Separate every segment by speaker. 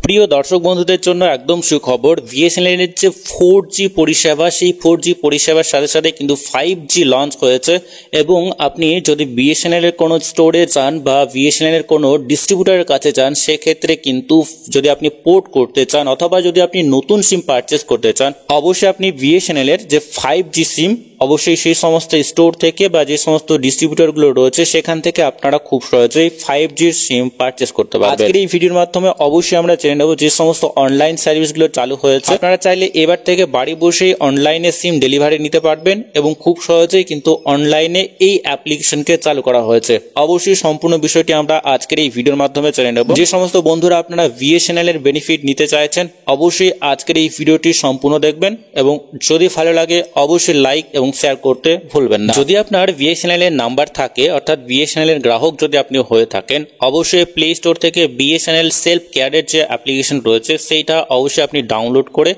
Speaker 1: প্রিয় দর্শক বন্ধুদের জন্য একদম সুখবর, বিএসএনএল এর যে 4G পরিষেবা, সেই 4G পরিষেবার সাথে সাথে কিন্তু 5G লঞ্চ হয়েছে। এবং আপনি যদি বিএসএনএল এর কোনো স্টোরে যান বা বিএসএনএল এর কোনো ডিস্ট্রিবিউটরের কাছে যান, সেক্ষেত্রে কিন্তু যদি আপনি পোর্ট করতে চান অথবা যদি আপনি নতুন সিম পারচেস করতে চান, অবশ্যই আপনি বিএসএনএল এর যে 5G সিম অবশ্যই সেই সমস্ত স্টোর থেকে বা যে সমস্ত ডিস্ট্রিবিউটরগুলো রয়েছে সেখান থেকে আপনারা খুব সহজেই 5G সিম পারচেস করতে পারবেন। আজকের এই ভিডিওর মাধ্যমে অবশ্যই আমরা জেনে নেব যে সমস্ত অনলাইন সার্ভিসগুলো চালু হয়েছে। আপনারা চাইলে এবার থেকে বাড়ি বসেই অনলাইনে সিম ডেলিভারি নিতে পারবেন এবং খুব সহজেই কিন্তু অনলাইনে এই অ্যাপ্লিকেশনকে চালু করা হয়েছে। অবশ্যই সম্পূর্ণ বিষয়টি আমরা আজকের এই ভিডিওর মাধ্যমে জেনে নেব। যে সমস্ত বন্ধুরা আপনারা বিএসএনএল এর বেনিফিট নিতে চাইছেন, অবশ্যই আজকের এই ভিডিওটি সম্পূর্ণ দেখবেন এবং যদি ভালো লাগে অবশ্যই লাইক এবং শেয়ার করতে ভুলবেন না। যদি আপনার বিএসএনএল এর নাম্বার থাকে, অর্থাৎ বিএসএনএল এর গ্রাহক যদি আপনি হয়ে থাকেন, অবশ্যই প্লে স্টোর থেকে বিএসএনএল সেলফ কেয়ারের যে অ্যাপ্লিকেশন রয়েছে সেইটা অবশ্যই আপনি ডাউনলোড করে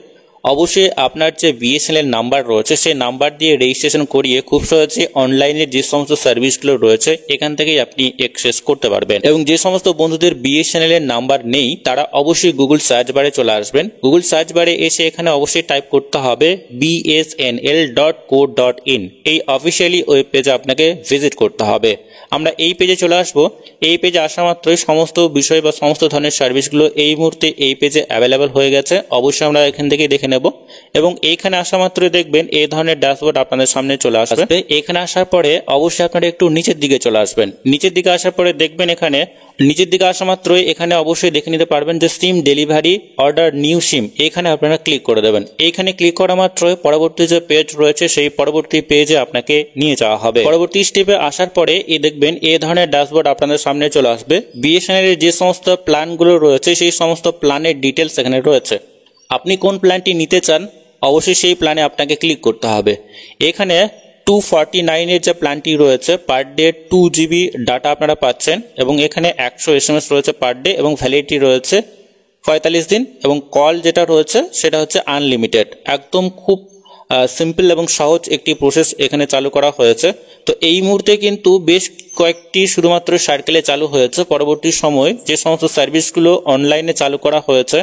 Speaker 1: অবশ্যই আপনার যে বিএসএনএল নাম্বার রয়েছে সেই নাম্বার দিয়ে রেজিস্ট্রেশন করিয়ে খুব সহজে অনলাইনে যে সমস্ত সার্ভিসগুলো রয়েছে এখান থেকেই আপনি অ্যাক্সেস করতে পারবেন। এবং যে সমস্ত বন্ধুদের বিএসএনএল এর নাম্বার নেই তারা অবশ্যই গুগল সার্চ বারে চলে আসবেন। গুগল সার্চ বারে এসে এখানে অবশ্যই টাইপ করতে হবে bsnl.co.in। এই অফিসিয়ালি ওয়েব পেজে আপনাকে ভিজিট করতে হবে। আমরা এই পেজে চলে আসবো। এই পেজে আসা মাত্রই সমস্ত বিষয় বা সমস্ত ধরনের সার্ভিসগুলো এই মুহূর্তে এই পেজে অ্যাভেলেবল হয়ে গেছে। অবশ্যই আমরা এখান থেকে দেখে নেব এবং এইখানে আসা মাত্রই দেখবেন এই ধরনের ড্যাশবোর্ড আপনাদের সামনে চলে আসবে। এখানে আসার পরে অবশ্যই আপনারা একটু নিচের দিকে চলে আসবেন। নিচের দিকে আসার পরে দেখবেন এখানে নিচের দিকে আসা মাত্রই এখানে অবশ্যই দেখে নিতে পারবেন যে সিম ডেলিভারি অর্ডার নিউ সিম, এখানে আপনারা ক্লিক করে দেবেন। এইখানে ক্লিক করা মাত্রই পরবর্তী যে পেজ রয়েছে সেই পরবর্তী পেজে আপনাকে নিয়ে যাওয়া হবে। পরবর্তী স্টেপে আসার পরে দেখবেন এই ধরনের ড্যাশবোর্ড আপনাদের সামনে চলে আসবে। বিএসএনএল এর যে সমস্ত প্ল্যানগুলো রয়েছে সেই সমস্ত প্ল্যানের ডিটেলস এখানে রয়েছে। আপনি কোন প্ল্যানটি নিতে চান অবশ্যই সেই প্ল্যানে আপনাকে ক্লিক করতে হবে। এখানে 249 এর যে প্ল্যানটি রয়েছে পার ডে 2GB ডাটা আপনারা পাচ্ছেন এবং এখানে 100 SMS রয়েছে পার ডে এবং ভ্যালিডিটি রয়েছে 45 দিন এবং কল যেটা রয়েছে সেটা হচ্ছে আনলিমিটেড। একদম খুব সিম্পল এবং সহজ একটি প্রসেস এখানে চালু করা হয়েছে। তো এই মুহূর্তে কিন্তু বেশ কয়েকটি শুধুমাত্র সার্কেলে চালু হয়েছে। পরবর্তী সময় যে সমস্ত সার্ভিসগুলো অনলাইনে চালু করা হয়েছে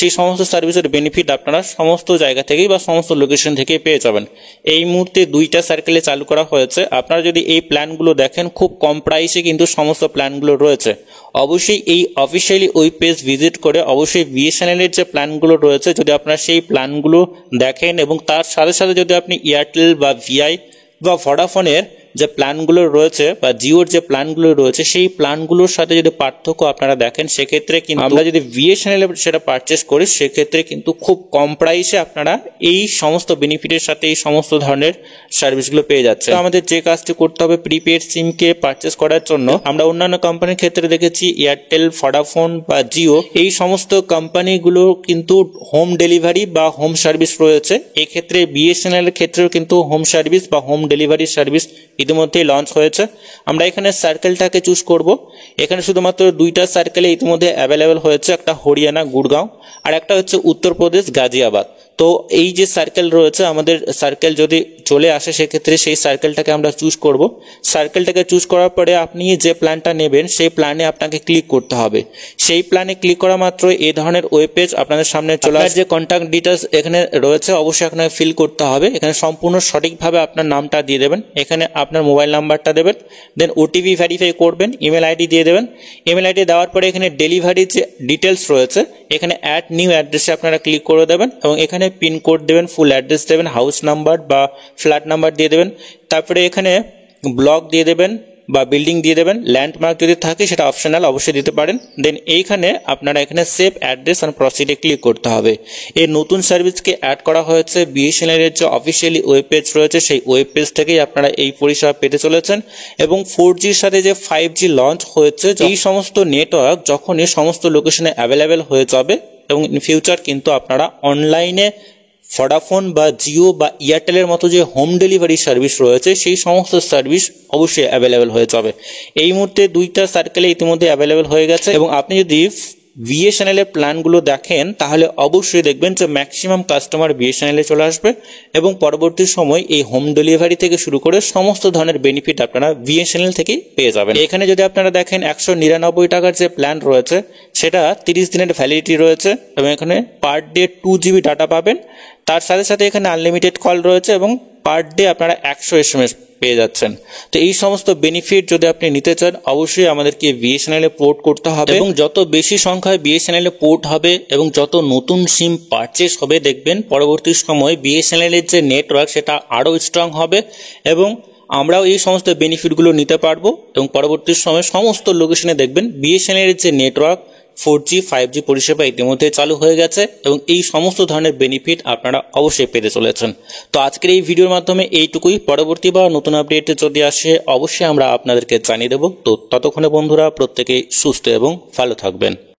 Speaker 1: সেই সমস্ত সার্ভিসের বেনিফিট আপনারা সমস্ত জায়গা থেকেই বা সমস্ত লোকেশন থেকে পেয়ে যাবেন। এই মুহূর্তে 2টা সার্কেলে চালু করা হয়েছে। আপনারা যদি এই প্ল্যানগুলো দেখেন খুব কম প্রাইসে কিন্তু সমস্ত প্ল্যানগুলো রয়েছে। অবশ্যই এই অফিসিয়ালি ওই পেজ ভিজিট করে অবশ্যই বিএসএনএল এর যে প্ল্যানগুলো রয়েছে যদি আপনারা সেই প্ল্যানগুলো দেখেন এবং তার সাথে সাথে যদি আপনি এয়ারটেল বা ভিআই বা ভোডাফোনের যে প্ল্যানগুলো রয়েছে বা জিওর যে প্ল্যানগুলো রয়েছে সেই প্ল্যানগুলোর সাথে যদি পার্থক্য আপনারা দেখেন, সেক্ষেত্রে কিন্তু আমরা যদি বিএসএনএল সেটা পারচেস করি সেক্ষেত্রে কিন্তু খুব কম প্রাইসে আপনারা এই সমস্ত বেনিফিটের সাথে এই সমস্ত ধরনের সার্ভিসগুলো পেয়ে যাচ্ছে। আমাদের যে কাজটি করতে হবে প্রিপেড সিমকে পারচেস করার জন্য, আমরা অন্যান্য কোম্পানির ক্ষেত্রে দেখেছি এয়ারটেল, ভোডাফোন বা জিও এই সমস্ত কোম্পানিগুলো কিন্তু হোম ডেলিভারি বা হোম সার্ভিস রয়েছে। এক্ষেত্রে বিএসএনএল এর ক্ষেত্রেও কিন্তু হোম সার্ভিস বা হোম ডেলিভারি সার্ভিস ইতিমধ্যেই লঞ্চ হয়েছে। আমরা এখানে সার্কেলটাকে চুজ করব। এখানে শুধুমাত্র 2টা সার্কেলে ইতিমধ্যে অ্যাভেলেবেল হয়েছে, একটা হরিয়ানা গুড়গাঁও আর একটা হচ্ছে উত্তরপ্রদেশ গাজিয়াবাদ। তো এই যে সার্কেল রয়েছে আমাদের সার্কেল যদি চলে আসে সেক্ষেত্রে সেই সার্কেলটাকে আমরা চুজ করব। সার্কেলটাকে চুজ করার পরে আপনি যে প্ল্যানটা নেবেন সেই প্ল্যানে আপনাকে ক্লিক করতে হবে। সেই প্ল্যানে ক্লিক করা মাত্র এই ধরনের ওয়েব পেজ আপনাদের সামনে চলে আসবে। যে কন্ট্যাক্ট ডিটেলস এখানে রয়েছে অবশ্যই আপনাকে ফিল করতে হবে। এখানে সম্পূর্ণ সঠিকভাবে আপনার নামটা দিয়ে দেবেন, এখানে আপনার মোবাইল নাম্বারটা দেবেন, দেন ওটিপি ভেরিফাই করবেন, ইমেল আইডি দিয়ে দেবেন। ইমেল আইডি দেওয়ার পরে এখানে ডেলিভারি যে ডিটেলস রয়েছে এখানে অ্যাড নিউ অ্যাড্রেসে আপনারা ক্লিক করে দেবেন এবং এখানে পিনকোড দেবেন, ফুল অ্যাড্রেস দেবেন, হাউস নাম্বার বা ফ্ল্যাট নাম্বার দিয়ে দেবেন। তারপরে এখানে ব্লক দিয়ে দেবেন বা বিল্ডিং দিয়ে দেবেন। ল্যান্ডমার্ক যদি থাকে সেটা অপশনাল, অবশ্যই দিতে পারেন। দেন এইখানে আপনারা এখানে সেভ অ্যাড্রেস অ্যান্ড প্রসিডে ক্লিক করতে হবে। এই নতুন সার্ভিসকে অ্যাড করা হয়েছে বিএসএনএল এর যে অফিসিয়ালি ওয়েব পেজ রয়েছে সেই ওয়েব পেজ থেকেই আপনারা এই পরিষেবা পেতে চলেছেন। এবং 4Gর সাথে যে 5G লঞ্চ হয়েছে, এই সমস্ত নেটওয়ার্ক যখনই সমস্ত লোকেশনে অ্যাভেলেবেল হয়ে যাবে এবং ইন ফিউচার কিন্তু আপনারা অনলাইনে ভোডাফোন বা জিও বা এয়ারটেলের মতো যে হোম ডেলিভারি সার্ভিস রয়েছে সেই সমস্ত সার্ভিস অবশ্যই অ্যাভেলেবেল হয়ে যাবে। এই মুহূর্তে 2টা সার্কেলে ইতিমধ্যে অ্যাভেলেবেল হয়ে গেছে এবং আপনি যদি বিএসএনএল এর প্ল্যানগুলো দেখেন তাহলে অবশ্যই দেখবেন যে ম্যাক্সিমাম কাস্টমার বিএসএনএল এ চলে আসবে এবং পরবর্তী সময় এই হোম ডেলিভারি থেকে শুরু করে সমস্ত ধরনের বেনিফিট আপনারা বিএসএনএল থেকেই পেয়ে যাবেন। এখানে যদি আপনারা দেখেন 199 টাকার যে প্ল্যান রয়েছে সেটা 30 দিনের ভ্যালিডিটি রয়েছে এবং এখানে পার ডে 2 GB ডাটা পাবেন। তার সাথে সাথে এখানে আনলিমিটেড কল রয়েছে এবং পার ডে আপনারা 100 SMS পেয়ে যাচ্ছেন। তো এই সমস্ত বেনিফিট যদি আপনি নিতে চান অবশ্যই আমাদেরকে বিএসএনএল এ পোর্ট করতে হবে এবং যত বেশি সংখ্যায় বিএসএনএল এ পোর্ট হবে এবং যত নতুন সিম পারচেস হবে দেখবেন পরবর্তী সময় বিএসএনএল এর যে নেটওয়ার্ক সেটা আরও স্ট্রং হবে এবং আমরাও এই সমস্ত বেনিফিটগুলো নিতে পারবো এবং পরবর্তী সময় সমস্ত লোকেশনে দেখবেন বিএসএনএল এর যে নেটওয়ার্ক 4G 5G পরিষেবা ইতিমধ্যে চালু হয়ে গেছে এবং এই সমস্ত ধরনের বেনিফিট আপনারা অবশ্যই পেতে চলেছেন। তো আজকের এই ভিডিওর মাধ্যমে এইটুকুই। পরবর্তী বা নতুন আপডেট যদি আসে অবশ্যই আমরা আপনাদেরকে জানিয়ে দেব। তো ততক্ষণে বন্ধুরা প্রত্যেকেই সুস্থ এবং ভালো থাকবেন।